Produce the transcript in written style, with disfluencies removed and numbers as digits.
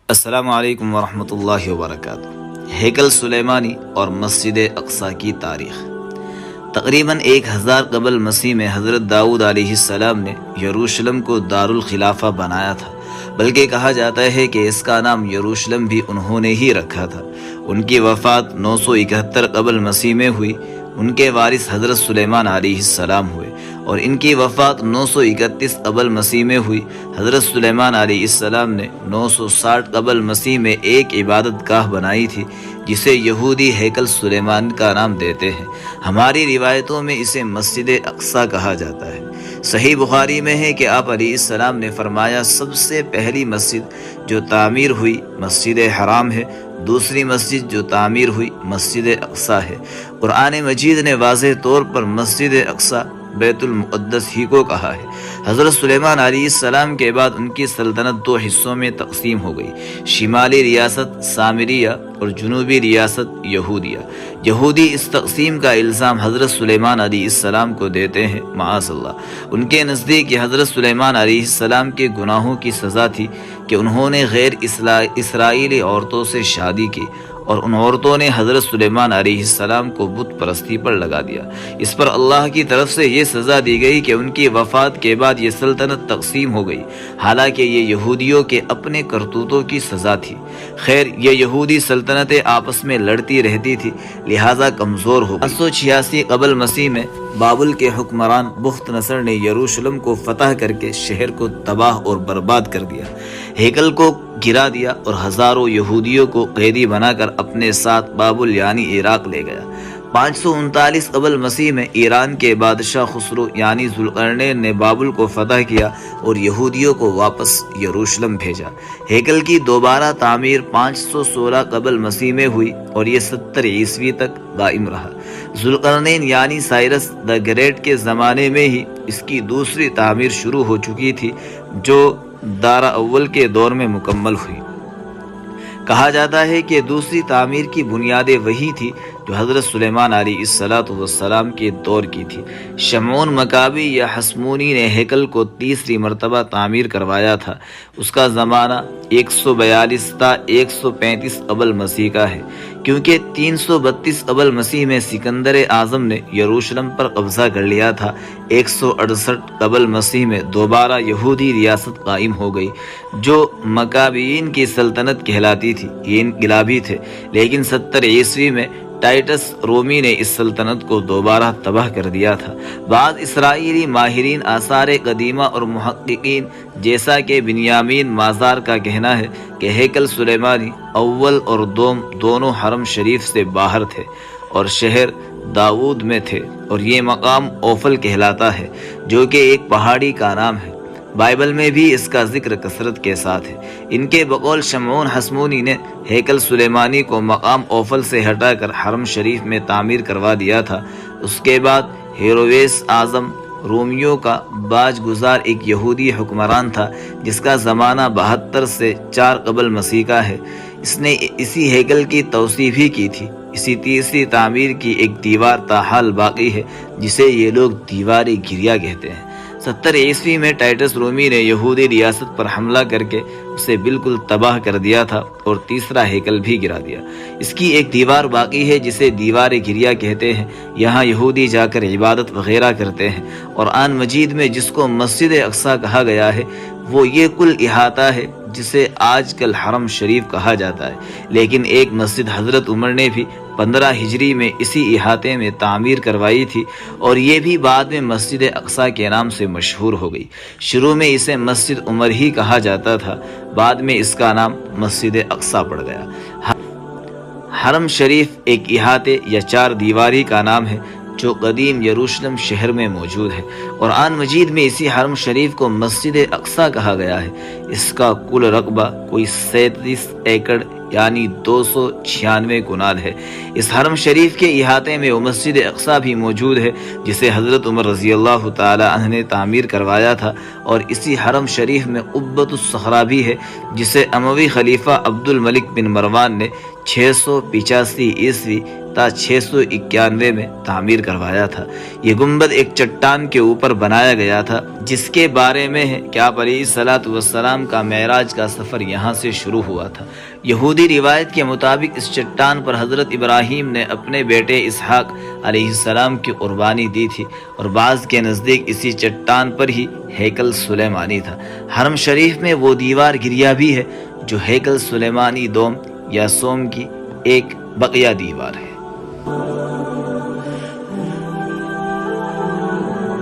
السلام علیکم ورحمۃ اللہ وبرکاتہ۔ ہیکل سلیمانی اور مسجد اقصی کی تاریخ۔ تقریباً 1000 قبل مسیح میں حضرت داؤد علیہ السلام نے یروشلم کو دارالخلافہ بنایا تھا، بلکہ کہا جاتا ہے کہ اس کا نام یروشلم بھی انہوں نے ہی رکھا تھا۔ ان کی وفات 971 قبل مسیح میں ہوئی۔ ان کے وارث حضرت سلیمان علیہ السلام ہوئے اور ان کی وفات 931 قبل مسیح میں ہوئی۔ حضرت سلیمان علیہ السلام نے 960 قبل مسیح میں ایک عبادت گاہ بنائی تھی جسے یہودی ہیکل سلیمان کا نام دیتے ہیں۔ ہماری روایتوں میں اسے مسجد اقصی کہا جاتا ہے۔ صحیح بخاری میں ہے کہ آپ علیہ السلام نے فرمایا، سب سے پہلی مسجد جو تعمیر ہوئی مسجد حرام ہے، دوسری مسجد جو تعمیر ہوئی مسجد اقصی ہے۔ قرآن مجید نے واضح طور پر مسجد اقصی بیت المقدس ہی کو کہا ہے۔ حضرت سلیمان علیہ السلام کے بعد ان کی سلطنت 2 حصوں میں تقسیم ہو گئی، شمالی ریاست سامریہ اور جنوبی ریاست یہودیہ۔ یہودی اس تقسیم کا الزام حضرت سلیمان علیہ السلام کو دیتے ہیں، معاذ اللہ۔ ان کے نزدیک یہ حضرت سلیمان علیہ السلام کے گناہوں کی سزا تھی کہ انہوں نے غیر اسرائیلی عورتوں سے شادی کی اور ان عورتوں نے حضرت سلیمان علیہ السلام کو بت پرستی پر لگا دیا۔ اس پر اللہ کی طرف سے یہ سزا دی گئی کہ ان کی وفات کے بعد یہ سلطنت تقسیم ہو گئی، حالانکہ یہ یہودیوں کے اپنے کرتوتوں کی سزا تھی۔ خیر، یہ یہودی سلطنتیں آپس میں لڑتی رہتی تھی، لہٰذا کمزور ہو گئی۔ 586 قبل مسیح میں بابل کے حکمران بخت نصر نے یروشلم کو فتح کر کے شہر کو تباہ اور برباد کر دیا، ہیکل کو گرا دیا اور ہزاروں یہودیوں کو قیدی بنا کر اپنے ساتھ بابل یعنی عراق لے گیا۔ 539 قبل مسیح میں ایران کے بادشاہ خسرو یعنی ذوالقرنین نے بابل کو فتح کیا اور یہودیوں کو واپس یروشلم بھیجا۔ ہیکل کی دوبارہ تعمیر 516 قبل مسیح میں ہوئی اور یہ 70 عیسوی تک قائم رہا۔ ذوالقرنین یعنی سائرس دا گریٹ کے زمانے میں ہی اس کی دوسری تعمیر شروع ہو چکی تھی، جو دارا اول کے دور میں مکمل ہوئی۔ کہا جاتا ہے کہ دوسری تعمیر کی بنیادیں وہی تھی جو حضرت سلیمان علیہ السلام کے دور کی تھی۔ شمعون مکابی یا حسمونی نے ہیکل کو تیسری مرتبہ تعمیر کروایا تھا۔ اس کا زمانہ 142 تا 135 قبل مسیح کا ہے، کیونکہ 332 قبل مسیح میں سکندر اعظم نے یروشلم پر قبضہ کر لیا تھا۔ 168 قبل مسیح میں دوبارہ یہودی ریاست قائم ہو گئی جو مکابیین کی سلطنت کہلاتی تھی۔ یہ انقلابی تھے، لیکن 70 عیسوی میں ٹائٹس رومی نے اس سلطنت کو دوبارہ تباہ کر دیا تھا۔ بعض اسرائیلی ماہرین آثار قدیمہ اور محققین جیسا کہ بنیامین مازار کا کہنا ہے کہ ہیکل سلیمانی اول اور دوم دونوں حرم شریف سے باہر تھے اور شہر داؤد میں تھے، اور یہ مقام اوفل کہلاتا ہے جو کہ ایک پہاڑی کا نام ہے۔ بائبل میں بھی اس کا ذکر کثرت کے ساتھ ہے۔ ان کے بقول شمعون حسمونی نے ہیکل سلیمانی کو مقام اوفل سے ہٹا کر حرم شریف میں تعمیر کروا دیا تھا۔ اس کے بعد ہیرویس اعظم رومیوں کا باج گزار ایک یہودی حکمران تھا جس کا زمانہ 72 سے 4 قبل مسیح کا ہے۔ اس نے اسی ہیکل کی توسیع بھی کی تھی۔ اسی تیسری تعمیر کی ایک دیوار تاحال باقی ہے جسے یہ لوگ دیوار گریا کہتے ہیں۔ 70 عیسوی میں ٹائٹس رومی نے یہودی ریاست پر حملہ کر کے اسے بالکل تباہ کر دیا تھا اور تیسرا ہیکل بھی گرا دیا۔ اس کی ایک دیوار باقی ہے جسے دیوار گریا کہتے ہیں، یہاں یہودی جا کر عبادت وغیرہ کرتے ہیں۔ قرآن مجید میں جس کو مسجد اقصی کہا گیا ہے وہ یہ کل احاطہ ہے جسے آج کل حرم شریف کہا جاتا ہے، لیکن ایک مسجد حضرت عمر نے بھی 15 ہجری میں اسی احاطے میں تعمیر کروائی تھی اور یہ بھی بعد میں مسجد اقصی کے نام سے مشہور ہو گئی۔ شروع میں اسے مسجد عمر ہی کہا جاتا تھا، بعد میں اس کا نام مسجد اقصی پڑ گیا۔ حرم شریف ایک احاطے یا 4 دیواری کا نام ہے جو قدیم یروشلم شہر میں موجود ہے۔ قرآن مجید میں اسی حرم شریف کو مسجد اقصی کہا گیا ہے۔ اس کا کل رقبہ کوئی 37 ایکڑ یعنی 296 کنال ہے۔ اس حرم شریف کے احاطے میں وہ مسجد اقصی بھی موجود ہے جسے حضرت عمر رضی اللہ تعالی عنہ نے تعمیر کروایا تھا، اور اسی حرم شریف میں قبۃ الصخرہ بھی ہے جسے اموی خلیفہ عبد الملک بن مروان نے 685 عیسوی تا 691 میں تعمیر کروایا تھا۔ یہ گنبد ایک چٹان کے اوپر بنایا گیا تھا، جس کے بارے میں ہے کہ آپ علیہ السلام کا معراج کا سفر یہاں سے شروع ہوا تھا۔ یہودی روایت کے مطابق اس چٹان پر حضرت ابراہیم نے اپنے بیٹے اسحاق علیہ السلام کی قربانی دی تھی، اور بعض کے نزدیک اسی چٹان پر ہی ہیکل سلیمانی تھا۔ حرم شریف میں وہ دیوار گریا بھی ہے جو ہیکل سلیمانی دوم یا سوم کی ایک بقیہ دیوار ہے۔